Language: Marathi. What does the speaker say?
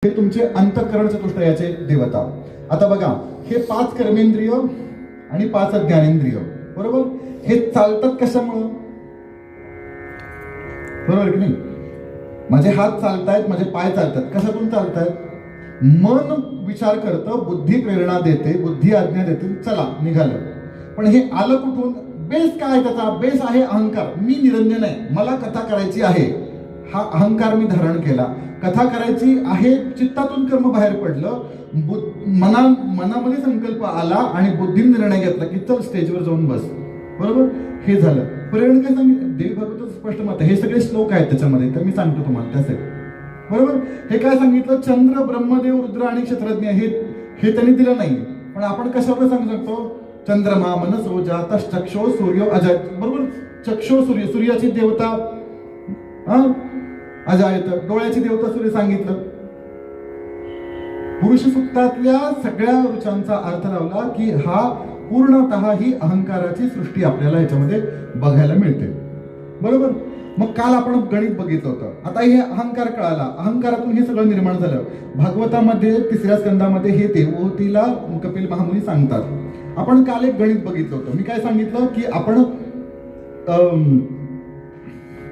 हे तुमचे अंतःकरण चतुष्टयाचे देवता. आता बघा, हे 5 कर्मेंद्रिय आणि 5 ज्ञानेंद्रिय, बरोबर, हे चालतात कशामुळं? बरोबर की नाही? माझे हात चालतायत, माझे पाय चालतात, कशातून चालतायत? मन विचार करतं, बुद्धी प्रेरणा देते, बुद्धी आज्ञा देते, चला निघालं. पण हे आलं कुठून? बेस काय त्याचा? बेस आहे अहंकार. मी निरंजन आहे, मला कथा करायची आहे, हा अहंकार मी धारण केला. कथा करायची आहे, चित्तातून कर्म बाहेर पडलं, मनामध्ये संकल्प आला आणि बुद्धीने निर्णय घेतला की चल स्टेजवर जाऊन बस. बरोबर, हे झालं. प्रेरणा काय सांगितलं? देवी भागवत स्पष्ट मत, हे सगळे श्लोक आहेत त्याच्यामध्ये, तर मी सांगतो तुम्हाला त्यासाठी. बरोबर, हे काय सांगितलं? चंद्र, ब्रह्मदेव, रुद्र आणि क्षत्रज्ञ हे त्यांनी दिलं नाही. पण आपण कशावर सांगू शकतो? चंद्रमा मनसो जातश् चक्षो सूर्यो अजायत. बरोबर, चक्षो सूर्य, सूर्याची देवता अजायत, डोळ्याची देवता सूर्य सांगितलं. पुरुष सूक्तातल्या सगळ्या ऋचांचा अर्थ लावला की हा पूर्णतः ही अहंकाराची सृष्टी आपल्याला याच्यामध्ये बघायला मिळते. बरोबर, मग काल आपण गणित बघितलं होतं. आता हे अहंकार कळाला, अहंकारातून हे सगळं निर्माण झालं. भागवतामध्ये 3ऱ्या स्कंदामध्ये हे देवहूतीला कपिल महामुनी सांगतात. आपण काल एक गणित बघितलं होतं. मी काय सांगितलं की आपण